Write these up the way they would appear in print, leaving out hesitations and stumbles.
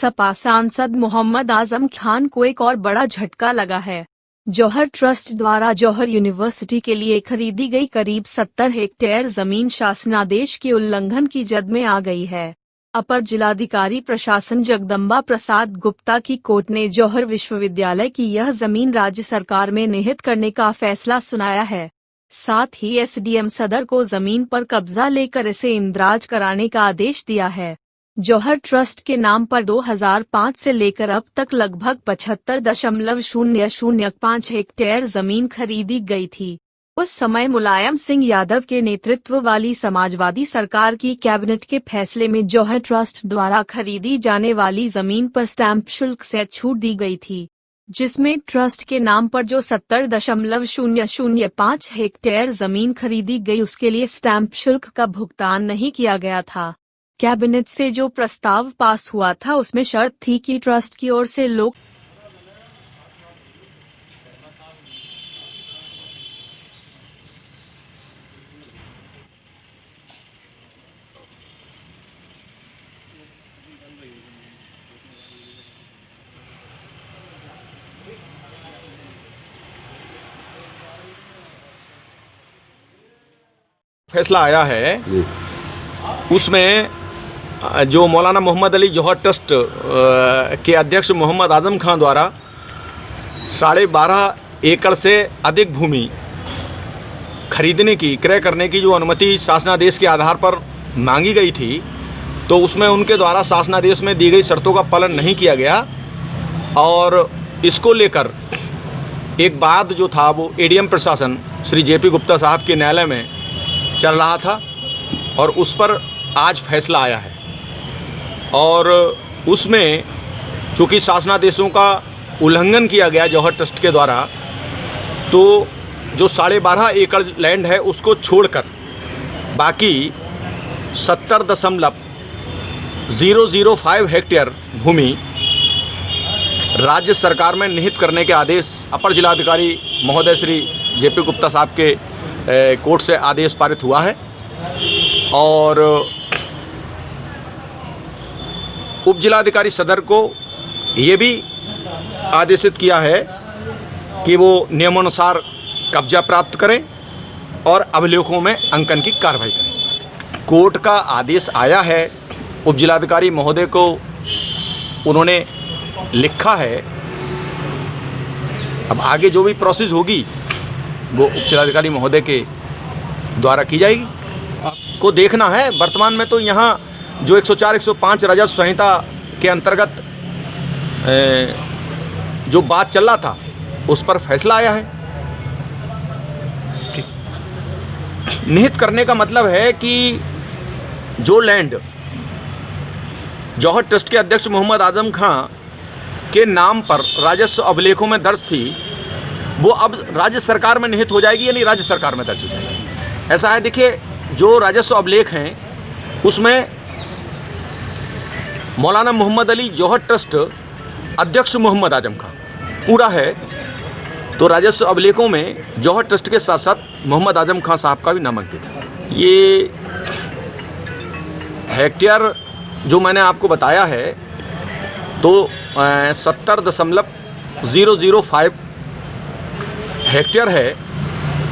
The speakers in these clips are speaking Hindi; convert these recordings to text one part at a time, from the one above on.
सपा सांसद मोहम्मद आजम खान को एक और बड़ा झटका लगा है। जौहर ट्रस्ट द्वारा जौहर यूनिवर्सिटी के लिए खरीदी गई करीब 70 हेक्टेयर जमीन शासनादेश के उल्लंघन की जद में आ गई है। अपर जिलाधिकारी प्रशासन जगदम्बा प्रसाद गुप्ता की कोर्ट ने जौहर विश्वविद्यालय की यह जमीन राज्य सरकार में निहित करने का फैसला सुनाया है। साथ ही एसडीएम सदर को जमीन पर कब्जा लेकर इसे इंदराज कराने का आदेश दिया है। जौहर ट्रस्ट के नाम पर 2005 से लेकर अब तक लगभग 75.005 हेक्टेयर जमीन खरीदी गई थी। उस समय मुलायम सिंह यादव के नेतृत्व वाली समाजवादी सरकार की कैबिनेट के फैसले में जौहर ट्रस्ट द्वारा खरीदी जाने वाली जमीन पर स्टैंप शुल्क से छूट दी गई थी, जिसमें ट्रस्ट के नाम पर जो 70.005 हेक्टेयर जमीन खरीदी गई उसके लिए स्टैंप शुल्क का भुगतान नहीं किया गया था। कैबिनेट से जो प्रस्ताव पास हुआ था उसमें शर्त थी कि ट्रस्ट की ओर से लोग फैसला आया है उसमें जो मौलाना मोहम्मद अली जौहर ट्रस्ट के अध्यक्ष मोहम्मद आजम खान द्वारा 12.5 एकड़ से अधिक भूमि खरीदने की क्रय करने की जो अनुमति शासनादेश के आधार पर मांगी गई थी, तो उसमें उनके द्वारा शासनादेश में दी गई शर्तों का पालन नहीं किया गया और इसको लेकर एक वाद जो था वो एडीएम प्रशासन श्री जेपी गुप्ता साहब के न्यायालय में चल रहा था और उस पर आज फैसला आया है। और उसमें चूँकि शासनादेशों का उल्लंघन किया गया जौहर ट्रस्ट के द्वारा, तो जो 12.5 एकड़ लैंड है उसको छोड़कर बाकी 70.005 हेक्टेयर भूमि राज्य सरकार में निहित करने के आदेश अपर जिलाधिकारी महोदय श्री जेपी गुप्ता साहब के कोर्ट से आदेश पारित हुआ है। और उप जिलाधिकारी सदर को ये भी आदेशित किया है कि वो नियमानुसार कब्जा प्राप्त करें और अभिलेखों में अंकन की कार्रवाई करें। कोर्ट का आदेश आया है, उप जिलाधिकारी महोदय को उन्होंने लिखा है। अब आगे जो भी प्रोसेस होगी वो उप जिलाधिकारी महोदय के द्वारा की जाएगी। आपको देखना है वर्तमान में तो यहाँ जो 104-105 राजस्व संहिता के अंतर्गत जो बात चल रहा था उस पर फैसला आया है। निहित करने का मतलब है कि जो लैंड जौहर ट्रस्ट के अध्यक्ष मोहम्मद आजम खान के नाम पर राजस्व अभिलेखों में दर्ज थी, वो अब राज्य सरकार में निहित हो जाएगी, यानी राज्य सरकार में दर्ज हो जाएगी। ऐसा है, देखिए जो राजस्व अभिलेख हैं उसमें मौलाना मोहम्मद अली जौहर ट्रस्ट अध्यक्ष मोहम्मद आजम खान पूरा है, तो राजस्व अभिलेखों में जौहर ट्रस्ट के साथ साथ मोहम्मद आजम खान साहब का भी नाम अंकित है। ये हेक्टेयर जो मैंने आपको बताया है तो 70.005 हेक्टेयर है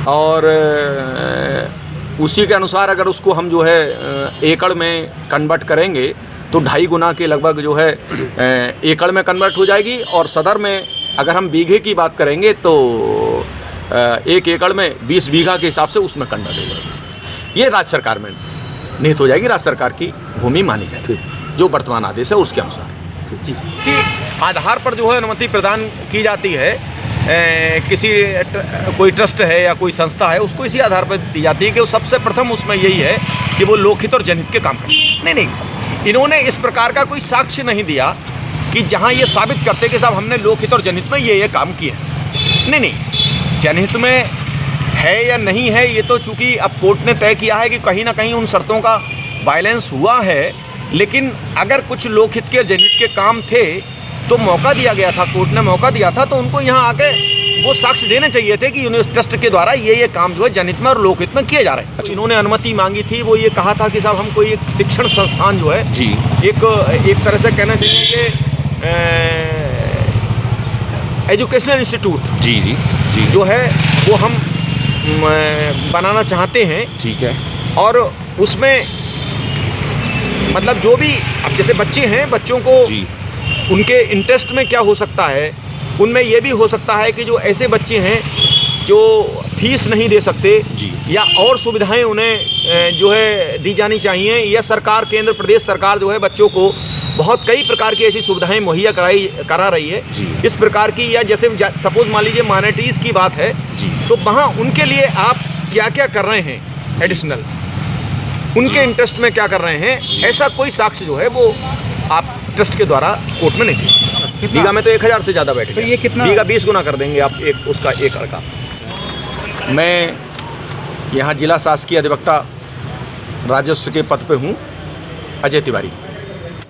और उसी के अनुसार अगर उसको हम जो है एकड़ में कन्वर्ट करेंगे तो 2.5 गुना के लगभग जो है एकड़ में कन्वर्ट हो जाएगी। और सदर में अगर हम बीघे की बात करेंगे तो 1 एकड़ में 20 बीघा के हिसाब से उसमें कन्वर्ट हो जाएगी। ये राज्य सरकार में निहित हो जाएगी, राज्य सरकार की भूमि मानी जाएगी जो वर्तमान आदेश है उसके अनुसार। इसी आधार पर जो है अनुमति प्रदान की जाती है। किसी कोई ट्रस्ट है या कोई संस्था है उसको इसी आधार पर दी जाती है कि वो सबसे प्रथम उसमें यही है कि वो लोकहित और जनहित के काम करें। नहीं, इन्होंने इस प्रकार का कोई साक्ष्य नहीं दिया कि जहां ये साबित करते कि साहब हमने लोकहित और जनहित में ये काम किया। नहीं, जनहित में है या नहीं है ये तो चूंकि अब कोर्ट ने तय किया है कि कहीं ना कहीं उन शर्तों का वायलेंस हुआ है, लेकिन अगर कुछ लोकहित के जनहित के काम थे तो मौका दिया गया था, कोर्ट ने मौका दिया था, तो उनको यहाँ आके वो साक्ष्य देने चाहिए थे कि ट्रस्ट के द्वारा ये काम जो है जनहित में और लोकहित में किए जा रहे हैं। इन्होंने अनुमति मांगी थी, वो ये कहा था कि साहब हमको एक शिक्षण संस्थान जो है जी एक तरह से कहना चाहिए कि एजुकेशनल इंस्टीट्यूट जी जी जी जो है वो हम बनाना चाहते हैं। ठीक है। और उसमें मतलब जो भी अब जैसे बच्चे हैं, बच्चों को जी उनके इंटरेस्ट में क्या हो सकता है, उनमें ये भी हो सकता है कि जो ऐसे बच्चे हैं जो फीस नहीं दे सकते जी या और सुविधाएं उन्हें जो है दी जानी चाहिए, या सरकार केंद्र प्रदेश सरकार जो है बच्चों को बहुत कई प्रकार की ऐसी सुविधाएं मुहैया करा रही है जी। इस प्रकार की, या जैसे सपोज मान लीजिए माइनॉरिटीज़ की बात है जी तो वहाँ उनके लिए आप क्या क्या कर रहे हैं एडिशनल, उनके इंटरेस्ट में क्या कर रहे हैं, ऐसा कोई साक्ष्य जो है वो आप ट्रस्ट के द्वारा कोर्ट में नहीं दे। बीघा में तो 1000 से ज़्यादा बैठ तो गया। ये कितना बीघा 20 गुना कर देंगे आप एक उसका एकड़ का। मैं यहाँ जिला शासकीय अधिवक्ता राजस्व के पद पे हूँ, अजय तिवारी।